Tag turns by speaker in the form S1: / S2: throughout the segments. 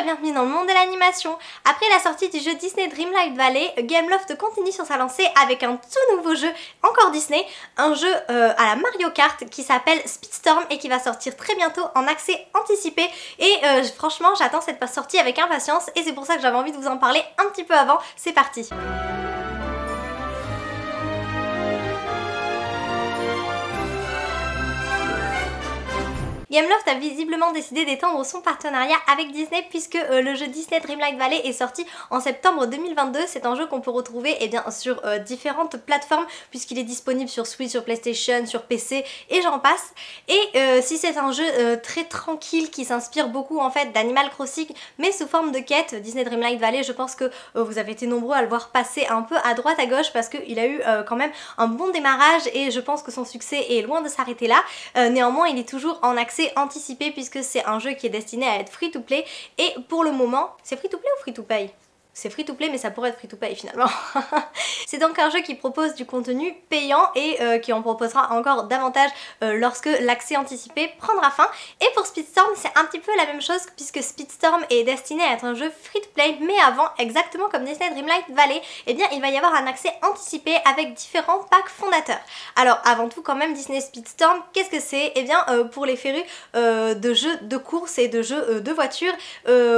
S1: bienvenue dans le monde de l'animation. Après la sortie du jeu Disney Dreamlight Valley, Gameloft continue sur sa lancée avec un tout nouveau jeu, encore Disney, un jeu à la Mario Kart qui s'appelle Speedstorm et qui va sortir très bientôt en accès anticipé. Et franchement j'attends cette sortie avec impatience et c'est pour ça que j'avais envie de vous en parler un petit peu avant. C'est parti. Gameloft a visiblement décidé d'étendre son partenariat avec Disney puisque le jeu Disney Dreamlight Valley est sorti en septembre 2022. C'est un jeu qu'on peut retrouver sur différentes plateformes puisqu'il est disponible sur Switch, sur PlayStation, sur PC et j'en passe. Et si c'est un jeu très tranquille qui s'inspire beaucoup en fait d'Animal Crossing mais sous forme de quête, Disney Dreamlight Valley, je pense que vous avez été nombreux à le voir passer un peu à droite à gauche parce qu'il a eu quand même un bon démarrage et je pense que son succès est loin de s'arrêter là. Néanmoins il est toujours en accès anticipé puisque c'est un jeu qui est destiné à être free to play et pour le moment, c'est free to play ou free to pay? C'est free to play mais ça pourrait être free to pay finalement. C'est donc un jeu qui propose du contenu payant et qui en proposera encore davantage lorsque l'accès anticipé prendra fin. Et pour Speedstorm c'est un petit peu la même chose puisque Speedstorm est destiné à être un jeu free to play mais avant, exactement comme Disney Dreamlight Valley, eh bien il va y avoir un accès anticipé avec différents packs fondateurs. Alors avant tout quand même Disney Speedstorm, qu'est-ce que c'est? Eh bien pour les férus de jeux de course et de jeux de voiture,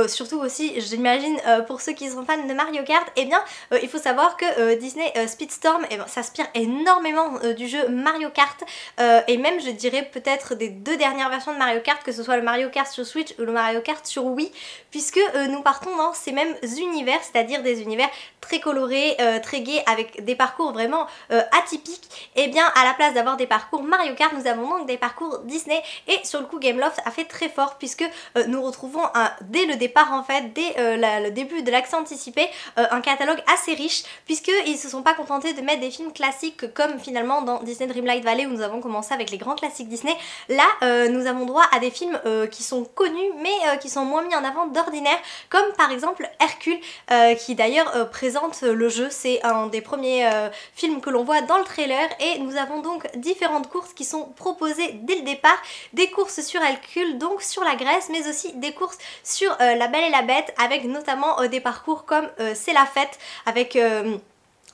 S1: surtout aussi j'imagine pour ceux qui sont fans de Mario Kart, eh bien il faut savoir que Disney Speedstorm s'inspire énormément du jeu Mario Kart et même je dirais peut-être des deux dernières versions de Mario Kart, que ce soit le Mario Kart sur Switch ou le Mario Kart sur Wii, puisque nous partons dans ces mêmes univers, c'est-à-dire des univers très colorés, très gais, avec des parcours vraiment atypiques. Et bien à la place d'avoir des parcours Mario Kart, nous avons donc des parcours Disney et sur le coup Gameloft a fait très fort puisque nous retrouvons dès le départ en fait, dès le début de l'accès anticipé, un catalogue assez riche puisqu'ils se sont pas contentés de mettre des films classiques comme finalement dans Disney Dreamlight Valley où nous avons commencé avec les grands classiques Disney. Là nous avons droit à des films qui sont connus mais qui sont moins mis en avant d'ordinaire, comme par exemple Hercule qui d'ailleurs présente le jeu. C'est un des premiers films que l'on voit dans le trailer et nous avons donc différentes courses qui sont proposées dès le départ, des courses sur Hercule donc sur la Grèce mais aussi des courses sur La Belle et la Bête avec notamment des parcours comme C'est la fête avec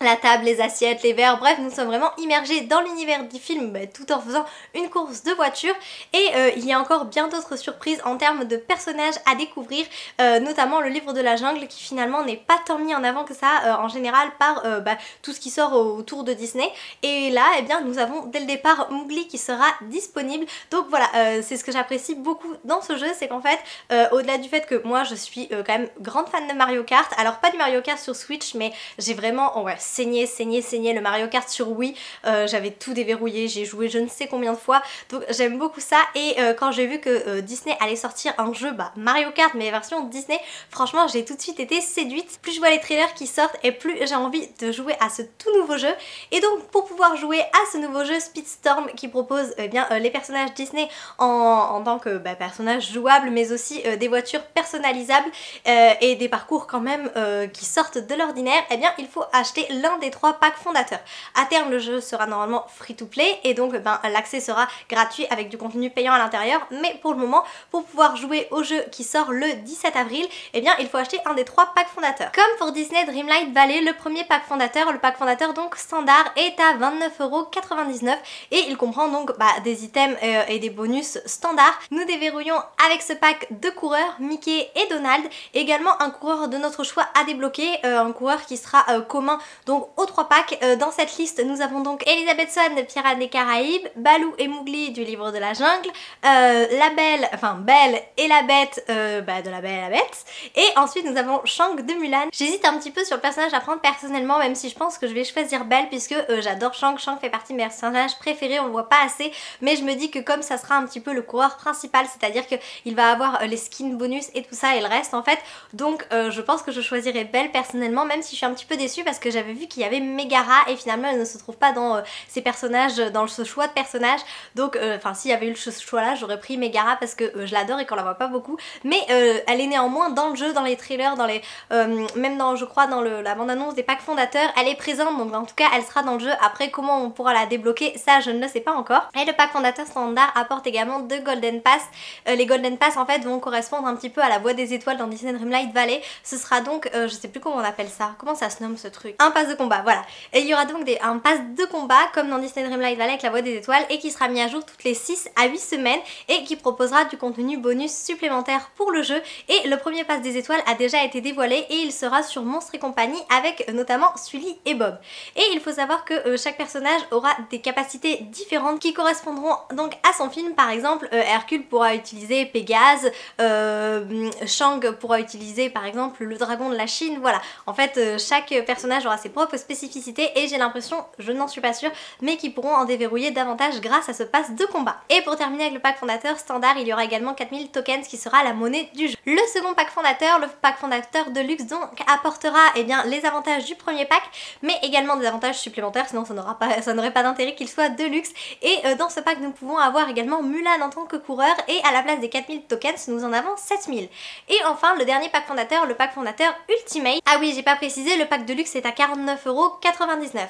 S1: la table, les assiettes, les verres, bref nous sommes vraiment immergés dans l'univers du film tout en faisant une course de voiture et il y a encore bien d'autres surprises en termes de personnages à découvrir, notamment le livre de la jungle qui finalement n'est pas tant mis en avant que ça en général par tout ce qui sort autour de Disney. Et là eh bien nous avons dès le départ Mowgli qui sera disponible, donc voilà c'est ce que j'apprécie beaucoup dans ce jeu, c'est qu'en fait au-delà du fait que moi je suis quand même grande fan de Mario Kart, alors pas du Mario Kart sur Switch mais j'ai vraiment saigné le Mario Kart sur Wii, j'avais tout déverrouillé, j'ai joué je ne sais combien de fois, donc j'aime beaucoup ça. Et quand j'ai vu que Disney allait sortir un jeu Mario Kart mais version Disney, franchement j'ai tout de suite été séduite. Plus je vois les trailers qui sortent et plus j'ai envie de jouer à ce tout nouveau jeu. Et donc pour pouvoir jouer à ce nouveau jeu Speedstorm qui propose les personnages Disney en tant que personnages jouables mais aussi des voitures personnalisables et des parcours quand même qui sortent de l'ordinaire, eh bien il faut acheter l'un des 3 packs fondateurs. À terme le jeu sera normalement free to play et donc l'accès sera gratuit avec du contenu payant à l'intérieur, mais pour le moment pour pouvoir jouer au jeu qui sort le 17 avril, eh bien il faut acheter un des 3 packs fondateurs. Comme pour Disney Dreamlight Valley, le premier pack fondateur, le pack fondateur donc standard, est à 29,99€ et il comprend donc des items et des bonus standards. Nous déverrouillons avec ce pack 2 coureurs, Mickey et Donald, également un coureur de notre choix à débloquer, un coureur qui sera commun donc aux 3 packs. Dans cette liste nous avons donc Elizabeth Swann de Pirates des Caraïbes, Baloo et Mowgli du livre de la jungle, Belle et la Bête de La Belle et la Bête, et ensuite nous avons Shang de Mulan. J'hésite un petit peu sur le personnage à prendre personnellement, même si je pense que je vais choisir Belle puisque j'adore Shang. Shang fait partie de mes personnages préférés, on le voit pas assez, mais je me dis que comme ça sera un petit peu le coureur principal, c'est-à-dire qu'il va avoir les skins bonus et tout ça et le reste en fait, donc je pense que je choisirai Belle personnellement, même si je suis un petit peu déçue parce que j'avais avait vu qu'il y avait Megara et finalement elle ne se trouve pas dans ces personnages, dans ce choix de personnages. Donc enfin s'il y avait eu ce choix là j'aurais pris Megara parce que je l'adore et qu'on la voit pas beaucoup, mais elle est néanmoins dans le jeu, dans les trailers, dans les même dans, je crois, dans la bande-annonce des packs fondateurs, elle est présente, donc en tout cas elle sera dans le jeu. Après comment on pourra la débloquer, ça je ne le sais pas encore. Et le pack fondateur standard apporte également 2 Golden Pass. Les Golden Pass en fait vont correspondre un petit peu à la voie des étoiles dans Disney Dreamlight Valley. Ce sera donc, je sais plus comment on appelle ça, comment ça se nomme ce truc, un pass de combat, voilà. Et il y aura donc un pass de combat comme dans Disney Dreamlight Valley avec la voie des étoiles et qui sera mis à jour toutes les 6 à 8 semaines et qui proposera du contenu bonus supplémentaire pour le jeu. Et le premier pass des étoiles a déjà été dévoilé et il sera sur Monstres et compagnie avec notamment Sully et Bob. Et il faut savoir que chaque personnage aura des capacités différentes qui correspondront donc à son film. Par exemple Hercule pourra utiliser Pégase, Shang pourra utiliser par exemple le dragon de la Chine, voilà. En fait chaque personnage aura ses propres spécificités et j'ai l'impression, je n'en suis pas sûre, mais qu'ils pourront en déverrouiller davantage grâce à ce pass de combat. Et pour terminer avec le pack fondateur standard, il y aura également 4000 tokens qui sera la monnaie du jeu. Le second pack fondateur, le pack fondateur de luxe, donc apportera bien les avantages du premier pack mais également des avantages supplémentaires, sinon ça n'aurait pas d'intérêt qu'il soit de luxe. Et dans ce pack nous pouvons avoir également Mulan en tant que coureur et à la place des 4000 tokens nous en avons 7000. Et enfin le dernier pack fondateur, le pack fondateur Ultimate. Ah oui, j'ai pas précisé, le pack de luxe est à 49,99 €.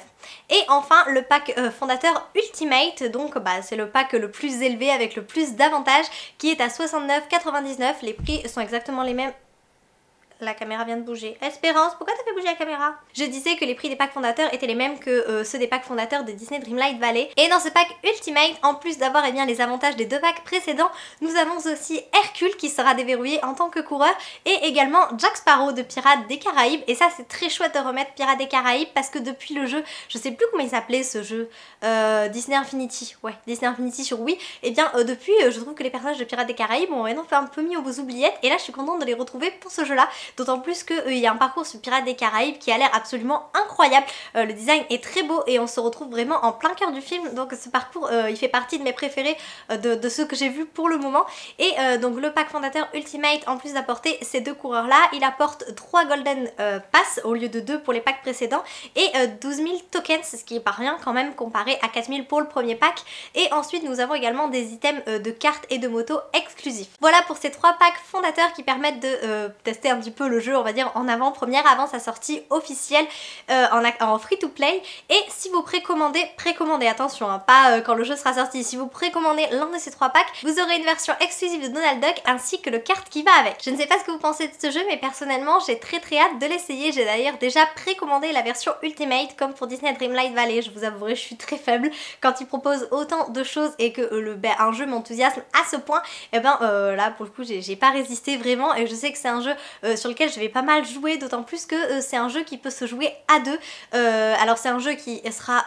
S1: Et enfin le pack fondateur Ultimate, donc c'est le pack le plus élevé avec le plus d'avantages qui est à 69,99 €. Les prix sont exactement les mêmes. La caméra vient de bouger. Espérance, pourquoi t'as fait bouger la caméra? Je disais que les prix des packs fondateurs étaient les mêmes que ceux des packs fondateurs de Disney Dreamlight Valley. Et dans ce pack Ultimate, en plus d'avoir les avantages des 2 packs précédents, nous avons aussi Hercule qui sera déverrouillé en tant que coureur et également Jack Sparrow de Pirates des Caraïbes. Et ça c'est très chouette de remettre Pirates des Caraïbes parce que depuis le jeu, je sais plus comment il s'appelait ce jeu, Disney Infinity, ouais, Disney Infinity sur Wii, et bien depuis je trouve que les personnages de Pirates des Caraïbes ont vraiment fait un peu mis aux oubliettes et là je suis contente de les retrouver pour ce jeu là. D'autant plus qu'il y a un parcours sur Pirates des Caraïbes qui a l'air absolument incroyable. Le design est très beau et on se retrouve vraiment en plein cœur du film. Donc ce parcours il fait partie de mes préférés de ceux que j'ai vus pour le moment. Et donc le pack fondateur Ultimate, en plus d'apporter ces 2 coureurs là, il apporte 3 Golden Pass au lieu de 2 pour les packs précédents et 12 000 tokens, ce qui est pas rien quand même comparé à 4000 pour le premier pack. Et ensuite nous avons également des items de cartes et de motos exclusifs. Voilà pour ces 3 packs fondateurs qui permettent de tester un petit peu le jeu, on va dire en avant-première, avant sa sortie officielle en free-to-play. Et si vous précommandez, attention hein, pas quand le jeu sera sorti, si vous précommandez l'un de ces 3 packs, vous aurez une version exclusive de Donald Duck ainsi que le kart qui va avec. Je ne sais pas ce que vous pensez de ce jeu, mais personnellement j'ai très hâte de l'essayer. J'ai d'ailleurs déjà précommandé la version Ultimate comme pour Disney Dreamlight Valley. Je vous avouerai, je suis très faible quand ils proposent autant de choses et que un jeu m'enthousiasme à ce point. Et là pour le coup j'ai pas résisté vraiment et je sais que c'est un jeu sur lequel je vais pas mal jouer, d'autant plus que c'est un jeu qui peut se jouer à 2. Alors c'est un jeu qui sera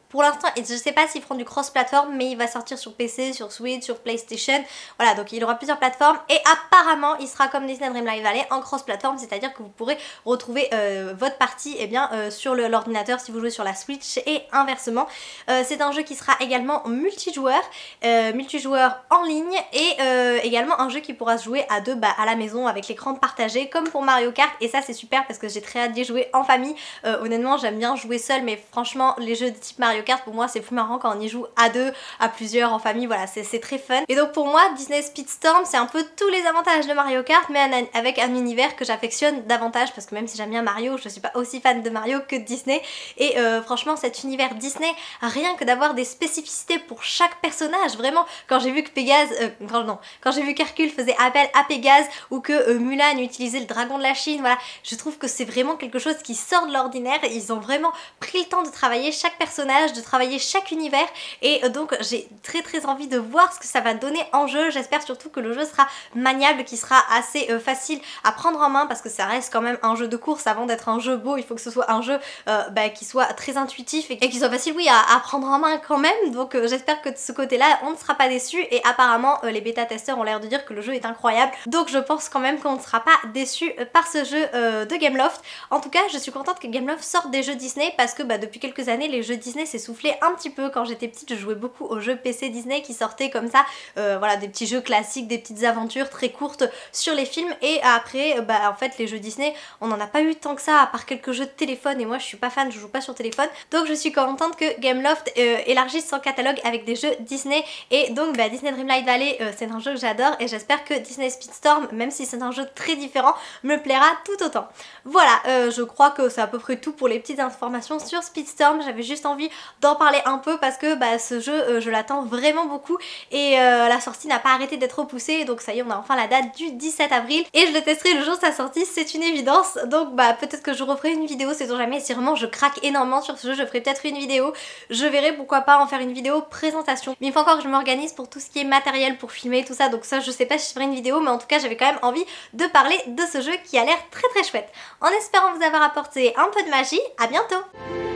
S1: pour l'instant, je sais pas s'ils feront du cross-platform, mais il va sortir sur PC, sur Switch, sur PlayStation, voilà, donc il aura plusieurs plateformes et apparemment il sera comme Disney Dreamlight Valley en cross-platform, c'est-à-dire que vous pourrez retrouver votre partie sur l'ordinateur si vous jouez sur la Switch et inversement. C'est un jeu qui sera également multijoueur en ligne et également un jeu qui pourra se jouer à 2 à la maison avec l'écran partagé comme pour Mario Kart, et ça c'est super parce que j'ai très hâte d'y jouer en famille. Honnêtement j'aime bien jouer seule, mais franchement les jeux de type Mario Kart pour moi c'est plus marrant quand on y joue à 2, à plusieurs, en famille, voilà, c'est très fun. Et donc pour moi Disney Speedstorm c'est un peu tous les avantages de Mario Kart mais avec un univers que j'affectionne davantage parce que même si j'aime bien Mario, je suis pas aussi fan de Mario que de Disney. Et franchement cet univers Disney, rien que d'avoir des spécificités pour chaque personnage, vraiment quand j'ai vu que quand j'ai vu qu'Hercule faisait appel à Pégase ou que Mulan utilisait le dragon de la Chine, voilà, je trouve que c'est vraiment quelque chose qui sort de l'ordinaire. Ils ont vraiment pris le temps de travailler chaque personnage, de travailler chaque univers et donc j'ai très envie de voir ce que ça va donner en jeu. J'espère surtout que le jeu sera maniable, qu'il sera assez facile à prendre en main parce que ça reste quand même un jeu de course. Avant d'être un jeu beau, il faut que ce soit un jeu qui soit très intuitif et qui soit facile, oui, à prendre en main quand même. Donc j'espère que de ce côté là on ne sera pas déçus et apparemment les bêta testeurs ont l'air de dire que le jeu est incroyable, donc je pense quand même qu'on ne sera pas déçue par ce jeu de Gameloft. En tout cas je suis contente que Gameloft sorte des jeux Disney parce que depuis quelques années les jeux Disney s'essoufflaient un petit peu. Quand j'étais petite je jouais beaucoup aux jeux PC Disney qui sortaient comme ça, voilà, des petits jeux classiques, des petites aventures très courtes sur les films, et après en fait les jeux Disney on n'en a pas eu tant que ça à part quelques jeux de téléphone, et moi je suis pas fan, je joue pas sur téléphone, donc je suis contente que Gameloft élargisse son catalogue avec des jeux Disney. Et donc Disney Dreamlight Valley c'est un jeu que j'adore et j'espère que Disney Speedstorm, même si c'est un jeu très différent, me plaira tout autant. Voilà, je crois que c'est à peu près tout pour les petites informations sur Speedstorm. J'avais juste envie d'en parler un peu parce que ce jeu je l'attends vraiment beaucoup, et la sortie n'a pas arrêté d'être repoussée, donc ça y est, on a enfin la date du 17 avril et je le testerai le jour de sa sortie, c'est une évidence. Donc peut-être que je referai une vidéo, sait-on jamais, si vraiment je craque énormément sur ce jeu, je ferai peut-être une vidéo, je verrai pourquoi pas en faire une vidéo présentation. Mais il faut encore que je m'organise pour tout ce qui est matériel pour filmer tout ça, donc ça je sais pas si je ferai une vidéo, mais en tout cas j'avais quand même envie de parler de ce jeu qui a l'air très chouette. En espérant vous avoir apporté un peu de magie, à bientôt!